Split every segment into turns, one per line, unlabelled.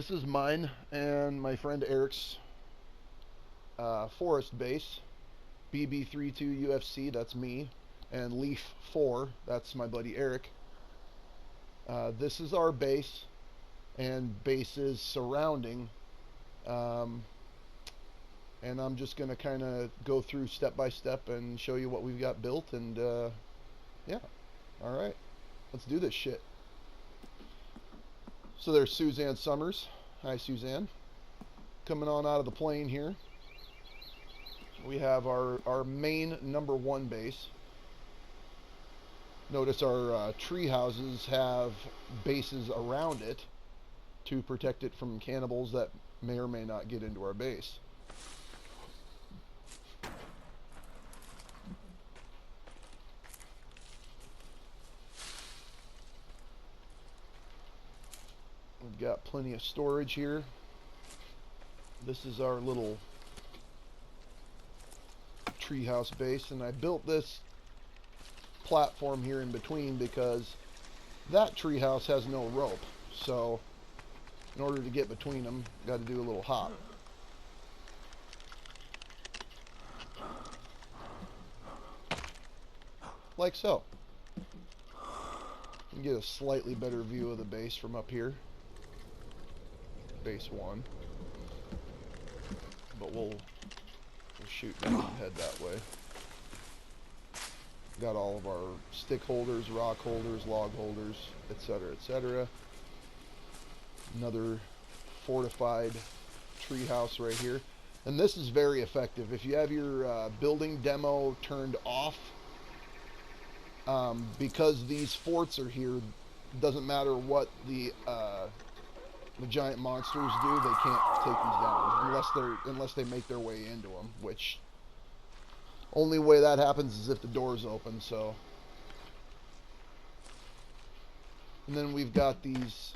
This is mine and my friend Erik's forest base. BB32 UFC, that's me. And Leaf 4, that's my buddy Erik. This is our base and bases surrounding. And I'm just going to kind of go through step by step and show you what we've got built. And yeah, alright, let's do this shit. So there's Suzanne Summers. Hi, Suzanne. Coming on out of the plane here. We have our main #1 base. Notice our tree houses have bases around it to protect it from cannibals that may or may not get into our base. We've got plenty of storage here. This is our little treehouse base, and I built this platform here in between because that treehouse has no rope. So in order to get between them, got to do a little hop. Like so. You can get a slightly better view of the base from up here. Base 1. But we'll shoot down and head that way. Got all of our stick holders, rock holders, log holders, etc., etc. Another fortified treehouse right here. And this is very effective. If you have your building demo turned off, because these forts are here, doesn't matter what the giant monsters do, they can't take these down unless they make their way into them, which only way that happens is if the door's open. So, and then we've got these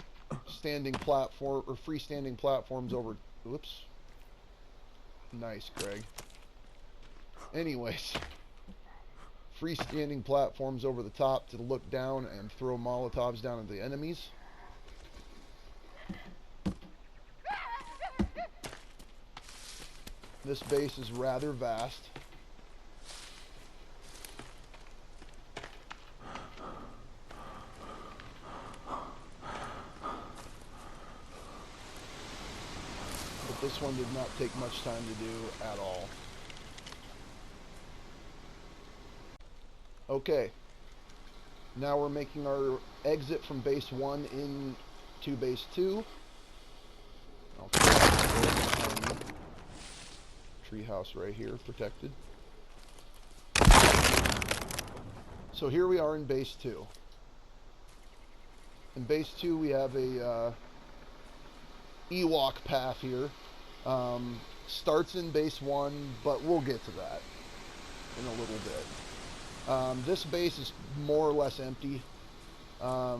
standing platform or freestanding platforms over. Whoops. Nice, Craig. Anyways, freestanding platforms over the top to look down and throw Molotovs down at the enemies. This base is rather vast. But this one did not take much time to do at all. Okay. Now we're making our exit from base 1 into base 2. Treehouse right here, protected. So here we are in base 2. In base 2 we have a Ewok path here. Starts in base 1, but we'll get to that in a little bit. This base is more or less empty.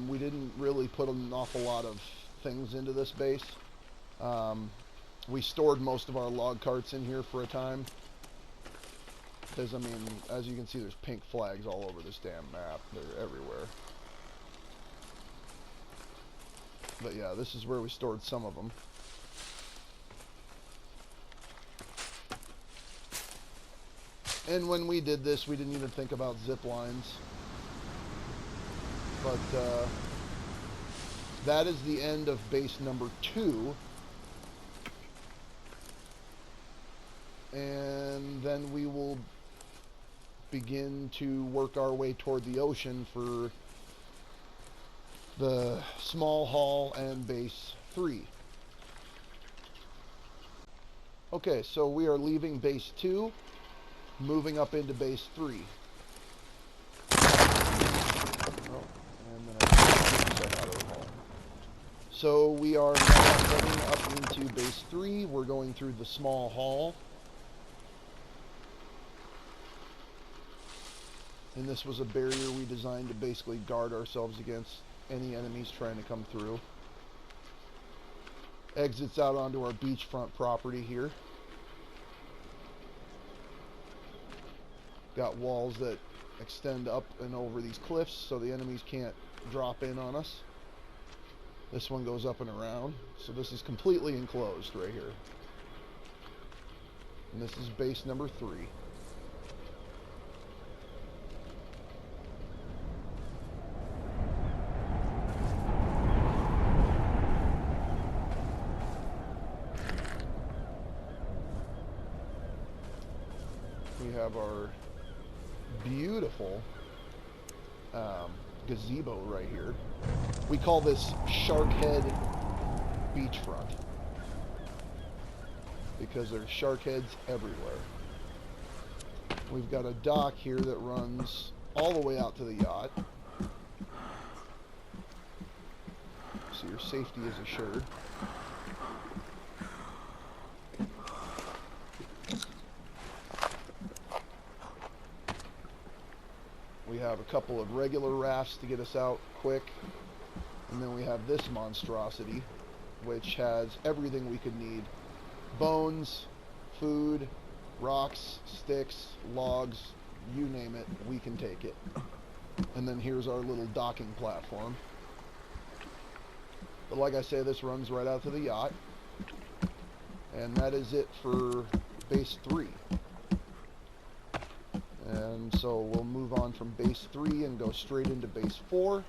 We didn't really put an awful lot of things into this base. We stored most of our log carts in here for a time. Because, I mean, as you can see, there's pink flags all over this damn map. They're everywhere. But yeah, this is where we stored some of them. And when we did this, we didn't even think about zip lines. But that is the end of base number 2. And then we will begin to work our way toward the ocean for the small hall and base 3. Okay, so we are leaving base 2, moving up into base 3. Oh, and then I set out of the hall. So we are now heading up into base 3. We're going through the small hall. And this was a barrier we designed to basically guard ourselves against any enemies trying to come through. Exits out onto our beachfront property here. Got walls that extend up and over these cliffs so the enemies can't drop in on us. This one goes up and around. So this is completely enclosed right here. And this is base number 3. We have our beautiful gazebo right here. We call this Shark Head beachfront because there's shark heads everywhere. We've got a dock here that runs all the way out to the yacht, so your safety is assured. We have a couple of regular rafts to get us out quick, and then we have this monstrosity which has everything we could need: bones, food, rocks, sticks, logs, you name it, we can take it. And then here's our little docking platform. But like I say, this runs right out to the yacht, and that is it for base 3. And so we'll move on from base 3 and go straight into base 4.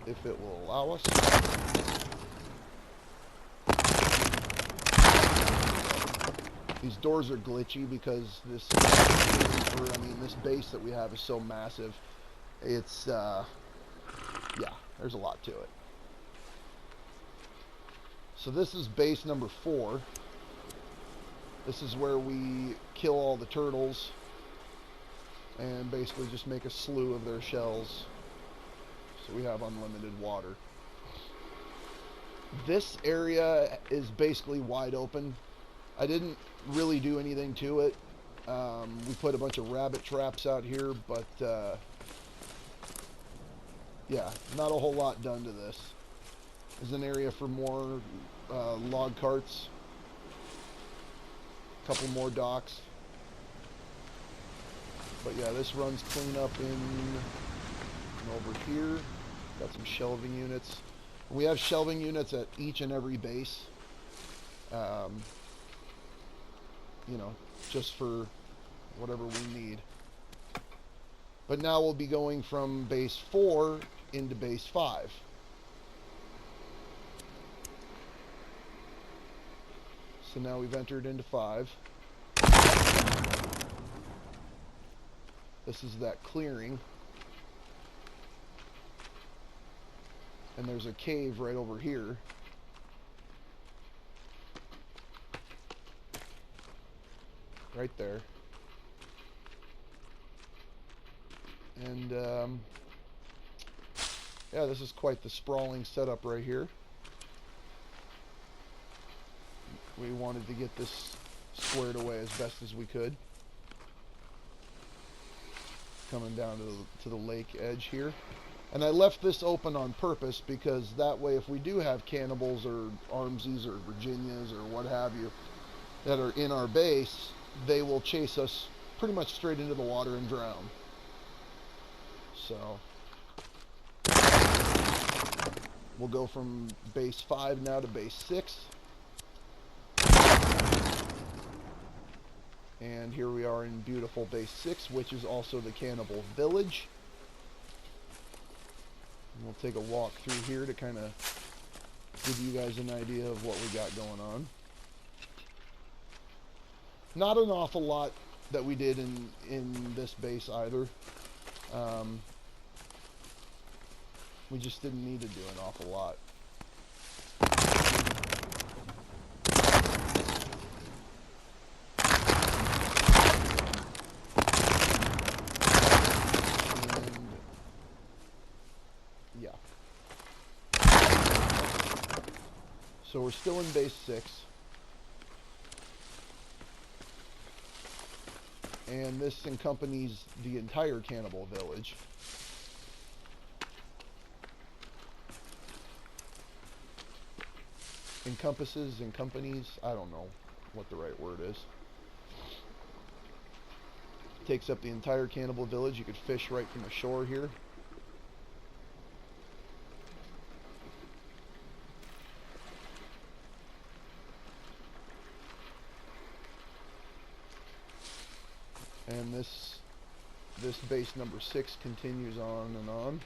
If it will allow us. These doors are glitchy because this base that we have is so massive. It's, yeah, there's a lot to it. So this is base number 4. This is where we kill all the turtles and basically just make a slew of their shells, so we have unlimited water. This area is basically wide open. I didn't really do anything to it. We put a bunch of rabbit traps out here, but yeah, not a whole lot done to this. There's an area for more log carts. Couple more docks, but yeah, this runs clean up in and over here. Got some shelving units. We have shelving units at each and every base, you know, just for whatever we need. But now we'll be going from base 4 into base 5. So now we've entered into 5. This is that clearing. And there's a cave right over here. Right there. And yeah, this is quite the sprawling setup right here. We wanted to get this squared away as best as we could. Coming down to the lake edge here. And I left this open on purpose because that way, if we do have cannibals or armsies or Virginias or what have you that are in our base, they will chase us pretty much straight into the water and drown. So we'll go from base 5 now to base 6. And here we are in beautiful base 6, which is also the cannibal village. And we'll take a walk through here to kind of give you guys an idea of what we got going on. Not an awful lot that we did in this base either. We just didn't need to do an awful lot. So we're still in base 6. And this encompasses the entire cannibal village. Encompasses, I don't know what the right word is. Takes up the entire cannibal village. You could fish right from the shore here. And this base number 6 continues on and on.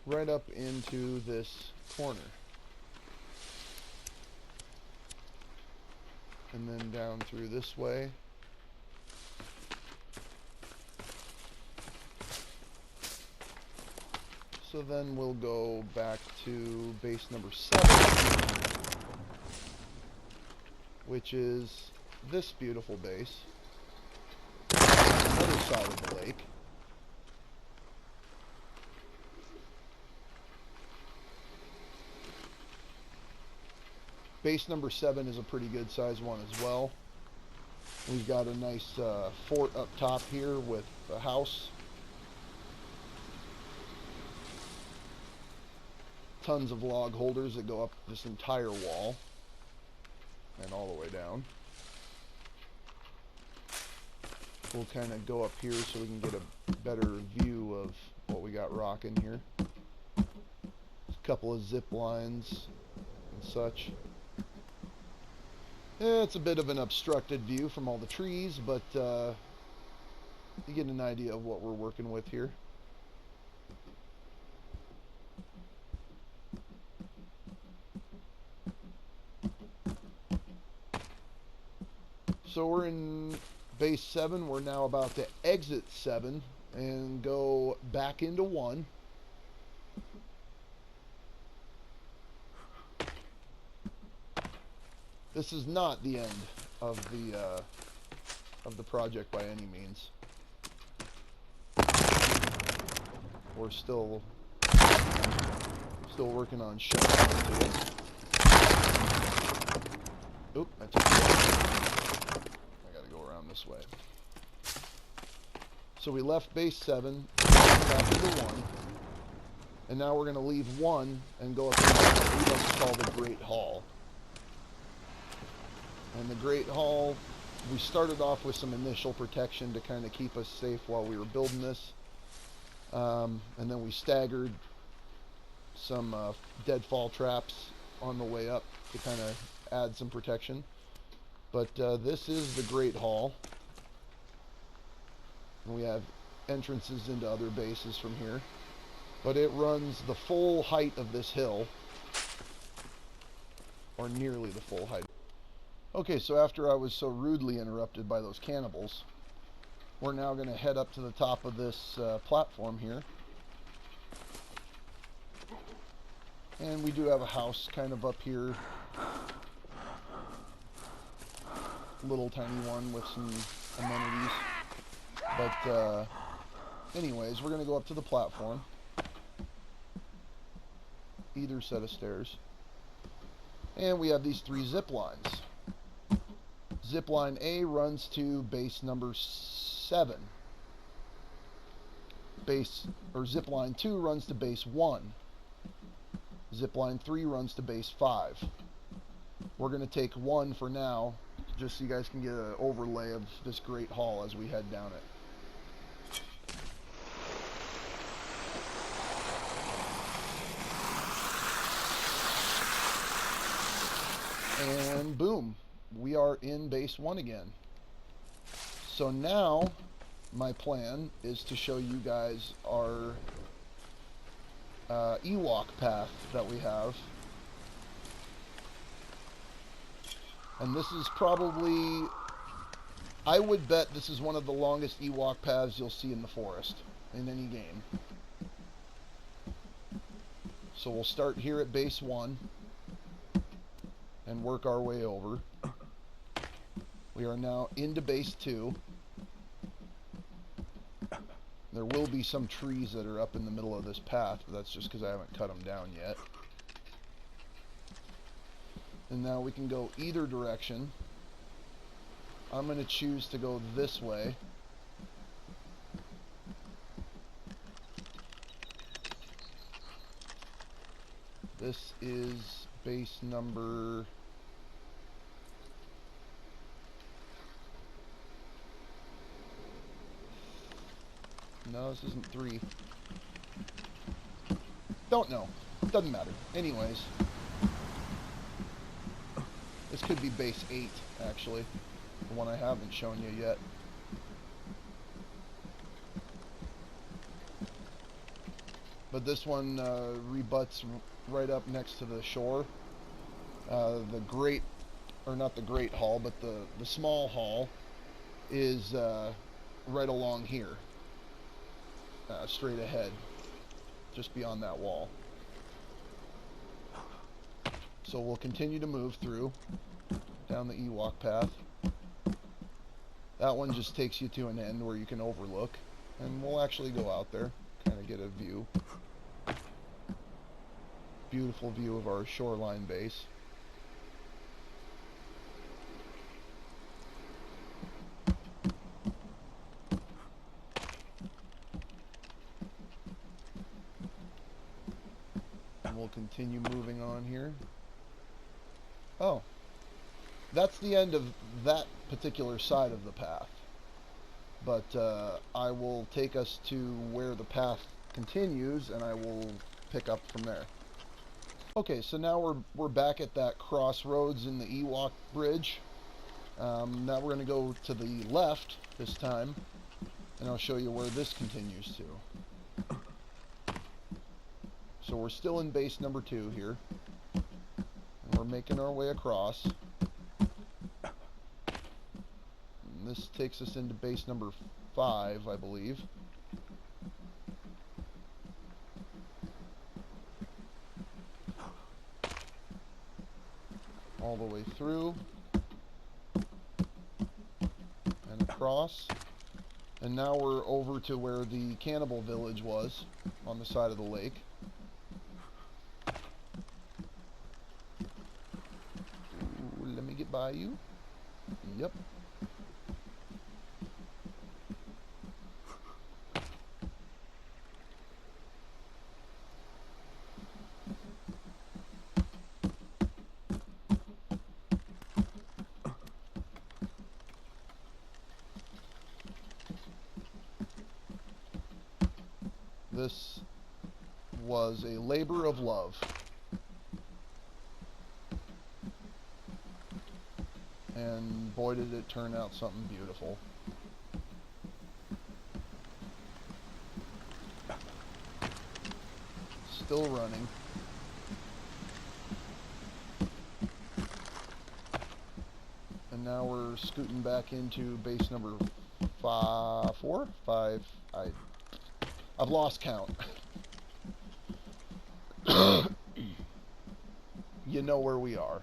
Right up into this corner. And then down through this way. So then we'll go back to base number 7, which is this beautiful base, other side of the lake. Base number 7 is a pretty good sized one as well. We've got a nice fort up top here with a house. Tons of log holders that go up this entire wall and all the way down. We'll kind of go up here so we can get a better view of what we got rocking here. A couple of zip lines and such. It's a bit of an obstructed view from all the trees, but you get an idea of what we're working with here. So we're in base 7. We're now about to exit 7 and go back into 1. This is not the end of the project by any means. We're still working on SHAREfactory. Oop, I took it. I gotta go around this way. So we left base 7, back into 1, and now we're gonna leave 1 and go up to what we like to call the Great Hall. And the Great Hall, we started off with some initial protection to kind of keep us safe while we were building this. And then we staggered some deadfall traps on the way up to kind of add some protection. But this is the Great Hall. And we have entrances into other bases from here. But it runs the full height of this hill. Or nearly the full height. Okay, so after I was so rudely interrupted by those cannibals, we're now going to head up to the top of this platform here. And we do have a house kind of up here. Little tiny one with some amenities. But anyways, we're going to go up to the platform. Either set of stairs. And we have these 3 zip lines. Zip line A runs to base number 7. Zip line 2 runs to base 1. Zip line 3 runs to base 5. We're going to take 1 for now, just so you guys can get an overlay of this Great Hall as we head down it. And boom. We are in base 1 again. So now my plan is to show you guys our Ewok path that we have. And this is probably, I would bet this is one of the longest Ewok paths you'll see in the forest in any game. So we'll start here at base 1 and work our way over. We are now into base 2. There will be some trees that are up in the middle of this path, but that's just because I haven't cut them down yet. And now we can go either direction. I'm going to choose to go this way. This is base number... No, this isn't 3. Don't know. Doesn't matter. Anyways. This could be base 8, actually. The one I haven't shown you yet. But this one rebuts right up next to the shore. The great, or not the Great Hall, but the small hall is right along here. Straight ahead. Just beyond that wall. So we'll continue to move through down the Ewok path. That one just takes you to an end where you can overlook, and we'll actually go out there, kind of get a view. Beautiful view of our shoreline base. And we'll continue moving on here. Oh, that's the end of that particular side of the path. But I will take us to where the path continues, and I will pick up from there. Okay, so now we're back at that crossroads in the Ewok bridge. Now we're going to go to the left this time, and I'll show you where this continues to. So we're still in base number 2 here. And we're making our way across. And this takes us into base number 5, I believe. All the way through. And across. And now we're over to where the cannibal village was, on the side of the lake. Let me get by you. Yep. This was a labor of love. And boy did it turn out something beautiful. Still running. And now we're scooting back into base number 4? 5? I've lost count. You know where we are.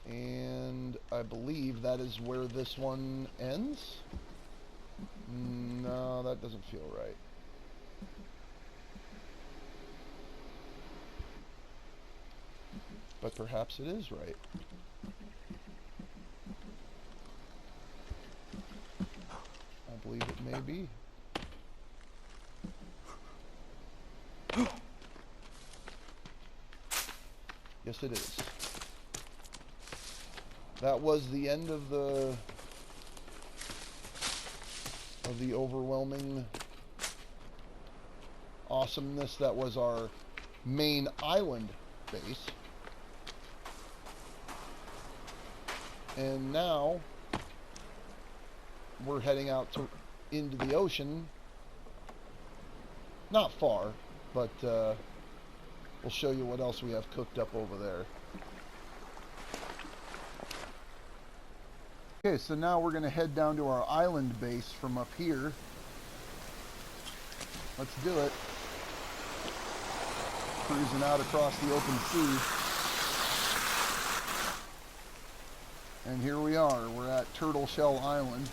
And I believe that is where this one ends. No, that doesn't feel right. But perhaps it is right. I believe it may be. Yes, it is. That was the end of the overwhelming awesomeness that was our main island base. And now we're heading out into the ocean. Not far, but we'll show you what else we have cooked up over there. Okay, so now we're going to head down to our island base from up here. Let's do it. Cruising out across the open sea. And here we are. We're at Turtle Shell Island,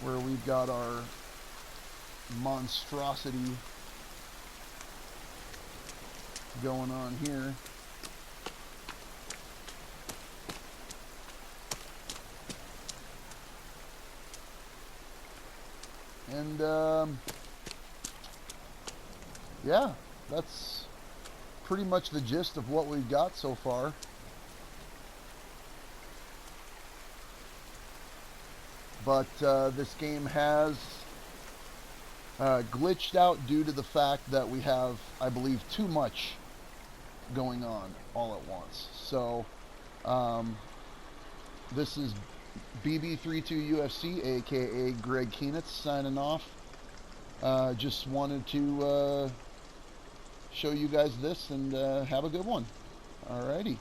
where we've got our monstrosity going on here. And yeah, that's pretty much the gist of what we've got so far. But this game has glitched out due to the fact that we have, I believe, too much going on all at once. So this is BB32UFC, aka Greg Keenitz, signing off. Just wanted to show you guys this, and have a good one. Alrighty.